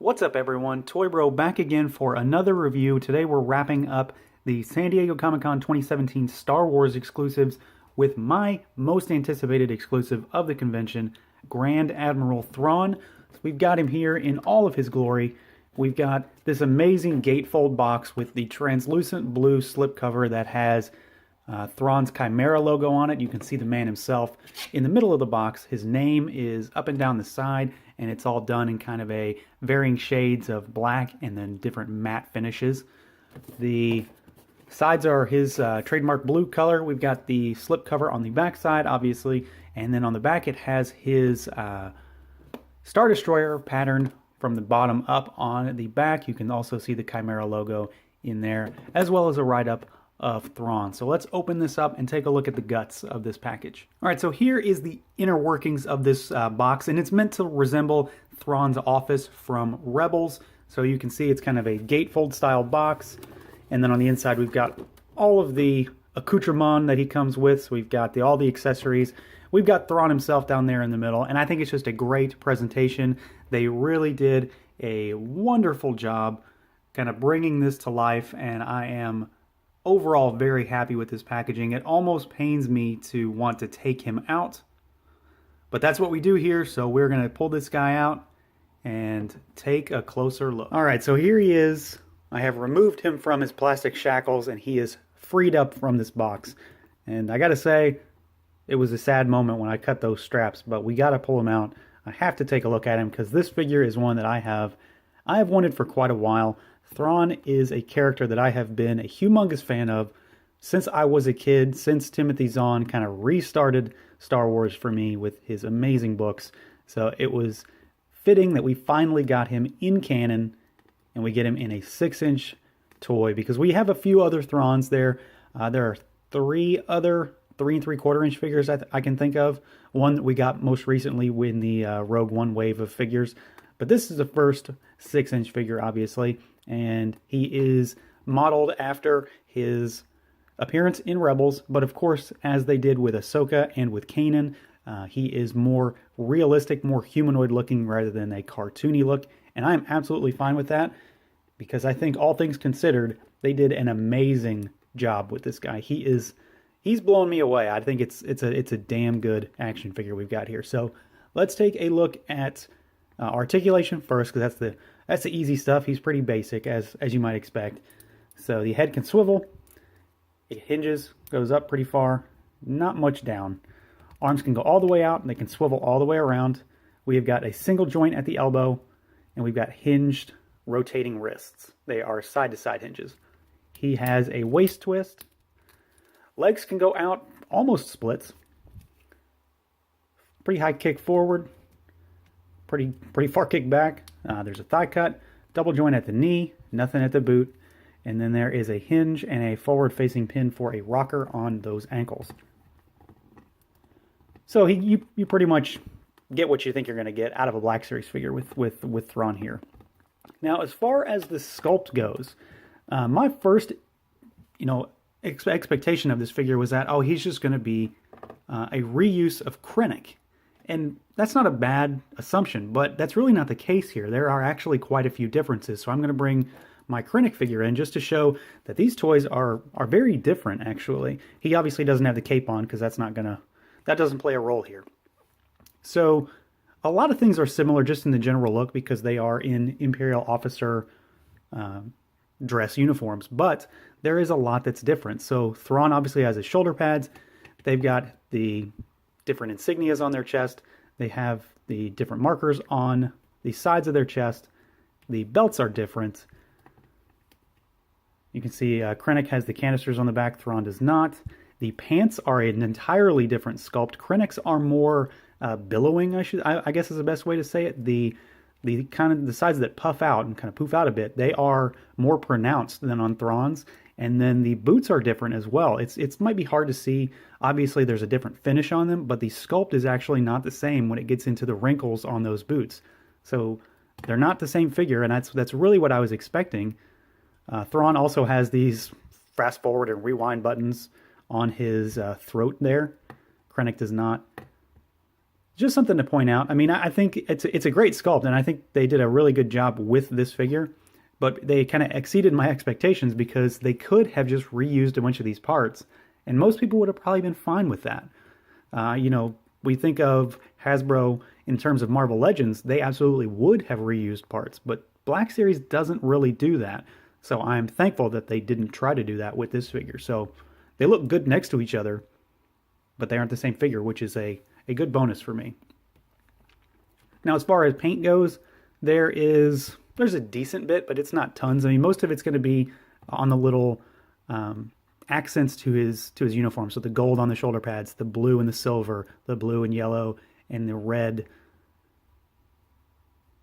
What's up everyone, Toy Bro back again for another review. Today we're wrapping up the San Diego Comic-Con 2017 Star Wars exclusives with my most anticipated exclusive of the convention, Grand Admiral Thrawn. So we've got him here in all of his glory. We've got this amazing gatefold box with the translucent blue slipcover that has Thrawn's Chimera logo on it. You can see the man himself in the middle of the box. His name is up and down the side, and it's all done in kind of a varying shades of black and then different matte finishes. The sides are his trademark blue color. We've got the slipcover on the back side, obviously, and then on the back it has his Star Destroyer pattern from the bottom up on the back. You can also see the Chimera logo in there, as well as a write-up of Thrawn. So let's open this up and take a look at the guts of this package. All right, so here is the inner workings of this box, and it's meant to resemble Thrawn's office from Rebels. So you can see it's kind of a gatefold style box, and then on the inside we've got all of the accoutrement that he comes with. So we've got all the accessories. We've got Thrawn himself down there in the middle, and I think it's just a great presentation. They really did a wonderful job kind of bringing this to life, and I am overall very happy with this packaging. It almost pains me to want to take him out, but that's what we do here, so we're going to pull this guy out and take a closer look. All right, so here he is. I have removed him from his plastic shackles, and he is freed up from this box. And I gotta say, it was a sad moment when I cut those straps, but we gotta pull him out. I have to take a look at him because this figure is one that I have wanted for quite a while. Thrawn is a character that I have been a humongous fan of since I was a kid, since Timothy Zahn kind of restarted Star Wars for me with his amazing books. So it was fitting that we finally got him in canon, and we get him in a 6-inch toy, because we have a few other Thrawns there. There are 3 other 3 3/4-inch figures I can think of. One that we got most recently in the Rogue One wave of figures. But this is the first 6-inch figure, obviously, and he is modeled after his appearance in Rebels, but of course, as they did with Ahsoka and with Kanan, he is more realistic, more humanoid looking rather than a cartoony look, and I'm absolutely fine with that, because I think all things considered, they did an amazing job with this guy. He's blown me away. I think it's a damn good action figure we've got here. So let's take a look at articulation first, because that's the easy stuff. He's pretty basic, as you might expect. So the head can swivel. It hinges, goes up pretty far, not much down. Arms can go all the way out, and they can swivel all the way around. We have got a single joint at the elbow, and we've got hinged, rotating wrists. They are side-to-side hinges. He has a waist twist. Legs can go out, almost splits. Pretty high kick forward. Pretty far kick back. There's a thigh cut, double joint at the knee, nothing at the boot, and then there is a hinge and a forward-facing pin for a rocker on those ankles. So you pretty much get what you think you're going to get out of a Black Series figure with Thrawn here. Now, as far as the sculpt goes, my first expectation of this figure was that, oh, he's just going to be a reuse of Krennic. And that's not a bad assumption, but that's really not the case here. There are actually quite a few differences. So I'm going to bring my Krennic figure in just to show that these toys are very different, actually. He obviously doesn't have the cape on, because that doesn't play a role here. So a lot of things are similar just in the general look, because they are in Imperial officer dress uniforms, but there is a lot that's different. So Thrawn obviously has his shoulder pads. They've got the different insignias on their chest. They have the different markers on the sides of their chest. The belts are different. You can see Krennic has the canisters on the back. Thrawn does not. The pants are an entirely different sculpt. Krennic's are more billowing, I guess is the best way to say it. The kind of the sides that puff out and kind of poof out a bit, they are more pronounced than on Thrawn's. And then the boots are different as well. It might be hard to see. Obviously, there's a different finish on them, but the sculpt is actually not the same when it gets into the wrinkles on those boots. So they're not the same figure, and that's really what I was expecting. Thrawn also has these fast forward and rewind buttons on his throat there. Krennic does not. just something to point out. I mean, I think it's a great sculpt, and I think they did a really good job with this figure, but they kind of exceeded my expectations because they could have just reused a bunch of these parts, and most people would have probably been fine with that. You know, we think of Hasbro in terms of Marvel Legends, they absolutely would have reused parts, but Black Series doesn't really do that. So I'm thankful that they didn't try to do that with this figure. So they look good next to each other, but they aren't the same figure, which is a good bonus for me. Now, as far as paint goes, there's a decent bit, but it's not tons. I mean, most of it's going to be on the little accents to his uniform. So the gold on the shoulder pads, the blue and the silver, the blue and yellow, and the red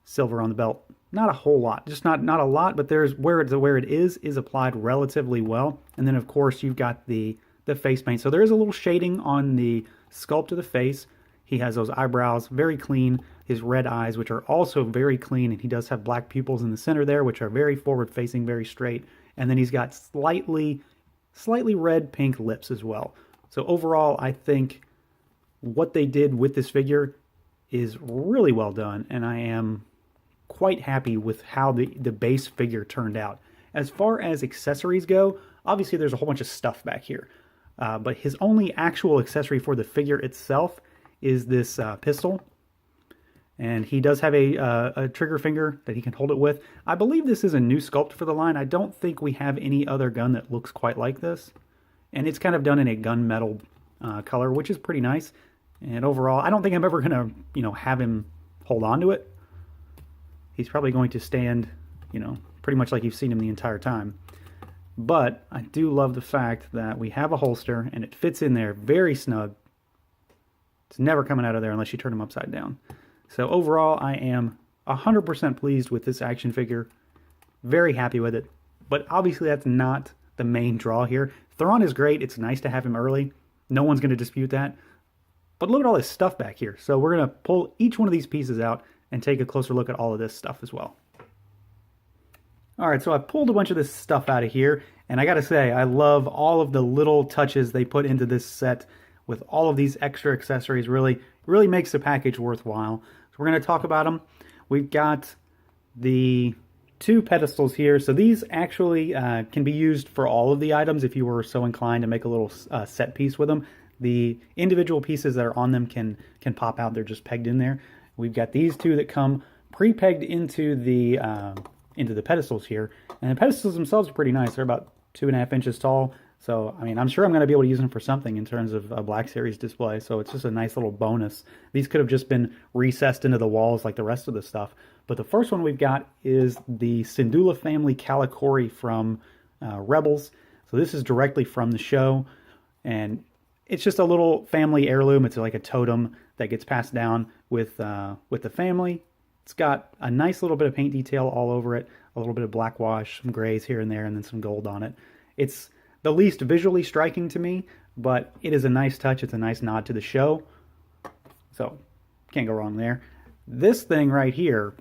silver on the belt. Not a whole lot, just not a lot, but there's where it is applied relatively well. And then of course you've got the face paint. So there is a little shading on the sculpt of the face. He has those eyebrows very clean, his red eyes, which are also very clean, and he does have black pupils in the center there, which are very forward facing, very straight. And then he's got slightly red pink lips as well. So overall, I think what they did with this figure is really well done, and I am quite happy with how the base figure turned out. As far as accessories go, obviously there's a whole bunch of stuff back here, but his only actual accessory for the figure itself is this pistol, and he does have a trigger finger that he can hold it with. I believe this is a new sculpt for the line. I don't think we have any other gun that looks quite like this, and it's kind of done in a gunmetal color, which is pretty nice. And overall, I don't think I'm ever gonna, have him hold on to it. He's probably going to stand, pretty much like you've seen him the entire time. But I do love the fact that we have a holster and it fits in there very snug. It's never coming out of there unless you turn him upside down. So overall, I am 100% pleased with this action figure. Very happy with it. But obviously that's not the main draw here. Thrawn is great. It's nice to have him early. No one's going to dispute that. But look at all this stuff back here. So we're going to pull each one of these pieces out and take a closer look at all of this stuff as well. All right, so I pulled a bunch of this stuff out of here, and I gotta say, I love all of the little touches they put into this set with all of these extra accessories. Really makes the package worthwhile. So we're gonna talk about them. We've got the two pedestals here. So these actually can be used for all of the items if you were so inclined to make a little set piece with them. The individual pieces that are on them can pop out. They're just pegged in there. We've got these two that come pre-pegged into the pedestals here. And the pedestals themselves are pretty nice. They're about 2.5 inches tall. So, I mean, I'm sure I'm going to be able to use them for something in terms of a Black Series display. So it's just a nice little bonus. These could have just been recessed into the walls like the rest of the stuff. But the first one we've got is the Syndulla family Calicori from Rebels. So this is directly from the show. And it's just a little family heirloom. It's like a totem that gets passed down with the family. It's got a nice little bit of paint detail all over it, a little bit of black wash, some grays here and there, and then some gold on it. It's the least visually striking to me, but it is a nice touch. It's a nice nod to the show. So, can't go wrong there. This thing right here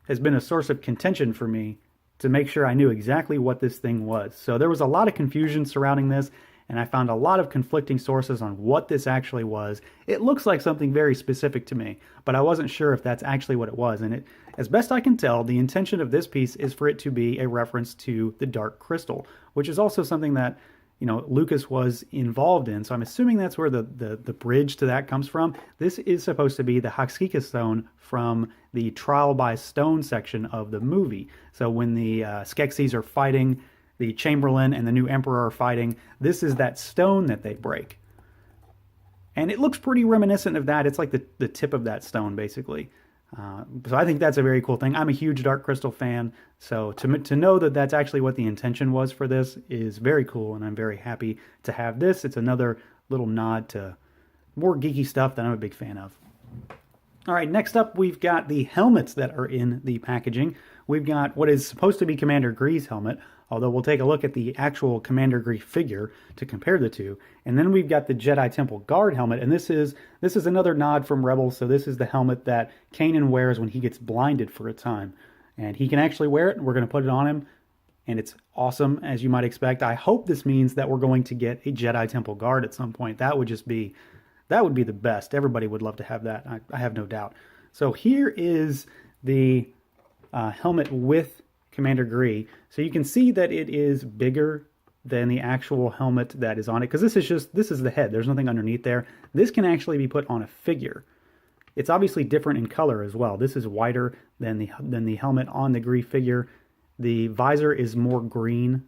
has been a source of contention for me to make sure I knew exactly what this thing was. So there was a lot of confusion surrounding this, and I found a lot of conflicting sources on what this actually was. It looks like something very specific to me, but I wasn't sure if that's actually what it was. And as best I can tell, the intention of this piece is for it to be a reference to the Dark Crystal, which is also something that, Lucas was involved in. So I'm assuming that's where the bridge to that comes from. This is supposed to be the Hakskika stone from the Trial by Stone section of the movie. So when the Skeksis are fighting, the Chamberlain and the new Emperor are fighting, this is that stone that they break. And it looks pretty reminiscent of that. It's like the tip of that stone, basically. So I think that's a very cool thing. I'm a huge Dark Crystal fan, so to know that that's actually what the intention was for this is very cool, and I'm very happy to have this. It's another little nod to more geeky stuff that I'm a big fan of. All right, next up we've got the helmets that are in the packaging. We've got what is supposed to be Commander Gree's helmet, although we'll take a look at the actual Commander Gree figure to compare the two. And then we've got the Jedi Temple Guard helmet, and this is another nod from Rebels. So this is the helmet that Kanan wears when he gets blinded for a time. And he can actually wear it. We're going to put it on him, and it's awesome, as you might expect. I hope this means that we're going to get a Jedi Temple Guard at some point. That would just be That would be the best. Everybody would love to have that. I have no doubt. So here is the helmet with Commander Gree. So you can see that it is bigger than the actual helmet that is on it, because this is the head. There's nothing underneath there. This can actually be put on a figure. It's obviously different in color as well. This is whiter than the helmet on the Gree figure. The visor is more green.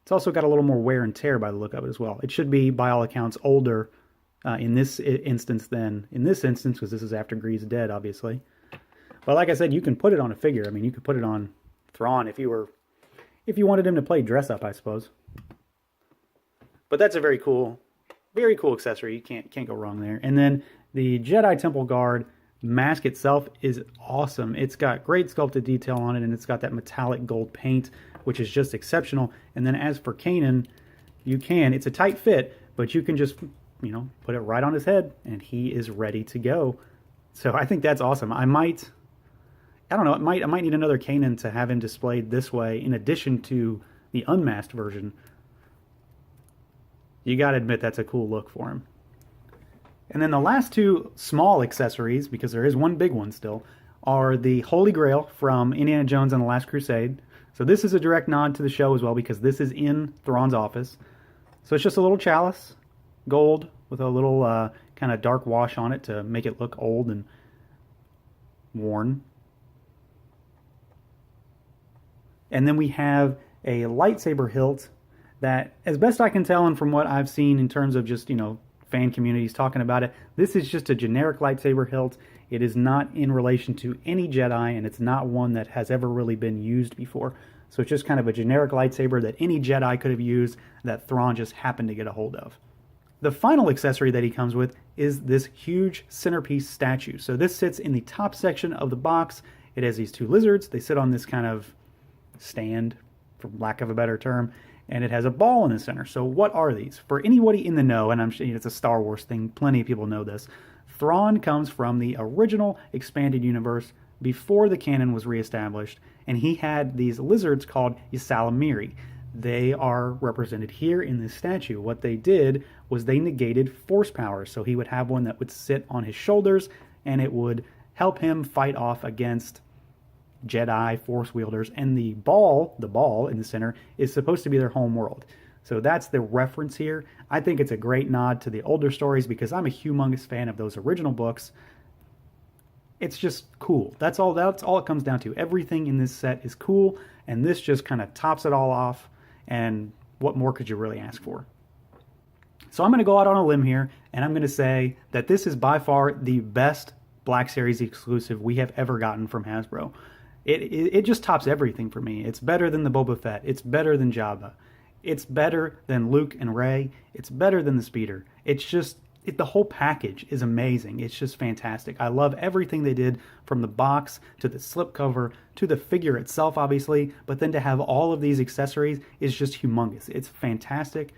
It's also got a little more wear and tear by the look of it as well. It should be, by all accounts, older in this instance than in this instance, because this is after Gree's dead, obviously. But like I said, you can put it on a figure. I mean, you could put it on Thrawn if you wanted him to play dress up, I suppose. But that's a very cool accessory. You can't go wrong there. And then the Jedi Temple Guard mask itself is awesome. It's got great sculpted detail on it, and it's got that metallic gold paint, which is just exceptional. And then as for Kanan, it's a tight fit, but you can just, put it right on his head, and he is ready to go. So I think that's awesome. I might need another Kanan to have him displayed this way, in addition to the unmasked version. You gotta admit that's a cool look for him. And then the last two small accessories, because there is one big one still, are the Holy Grail from Indiana Jones and the Last Crusade. So this is a direct nod to the show as well, because this is in Thrawn's office. So it's just a little chalice, gold, with a little kind of dark wash on it to make it look old and worn. And then we have a lightsaber hilt that, as best I can tell and from what I've seen in terms of just, fan communities talking about it, this is just a generic lightsaber hilt. It is not in relation to any Jedi, and it's not one that has ever really been used before. So it's just kind of a generic lightsaber that any Jedi could have used that Thrawn just happened to get a hold of. The final accessory that he comes with is this huge centerpiece statue. So this sits in the top section of the box. It has these two lizards. They sit on this kind of stand, for lack of a better term, and it has a ball in the center. So what are these? For anybody in the know, and I'm sure it's a Star Wars thing, plenty of people know this, Thrawn comes from the original expanded universe before the canon was reestablished, and he had these lizards called Ysalamiri. They are represented here in this statue. What they did was they negated force power, so he would have one that would sit on his shoulders, and it would help him fight off against Jedi force wielders, and the ball in the center is supposed to be their home world. So that's the reference here. I think it's a great nod to the older stories because I'm a humongous fan of those original books. It's just cool. That's all it comes down to. Everything in this set is cool, and this just kind of tops it all off, and what more could you really ask for? So I'm going to go out on a limb here, and I'm going to say that this is by far the best Black Series exclusive we have ever gotten from Hasbro. It just tops everything for me. It's better than the Boba Fett. It's better than Jabba. It's better than Luke and Rey. It's better than the Speeder. It's just, the whole package is amazing. It's just fantastic. I love everything they did, from the box to the slipcover to the figure itself, obviously. But then to have all of these accessories is just humongous. It's fantastic.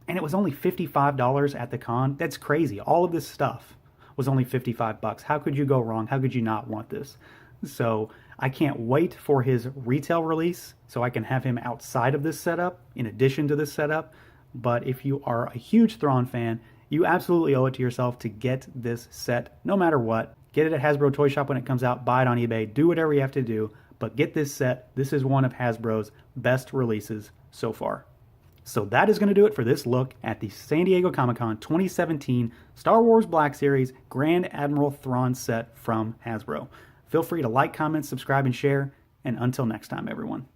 And it was only $55 at the con. That's crazy. All of this stuff was only $55. How could you go wrong? How could you not want this? So I can't wait for his retail release so I can have him outside of this setup in addition to this setup. But if you are a huge Thrawn fan, you absolutely owe it to yourself to get this set no matter what. Get it at Hasbro Toy Shop when it comes out. Buy it on eBay. Do whatever you have to do. But get this set. This is one of Hasbro's best releases so far. So that is going to do it for this look at the San Diego Comic-Con 2017 Star Wars Black Series Grand Admiral Thrawn set from Hasbro. Feel free to like, comment, subscribe, and share. And until next time, everyone.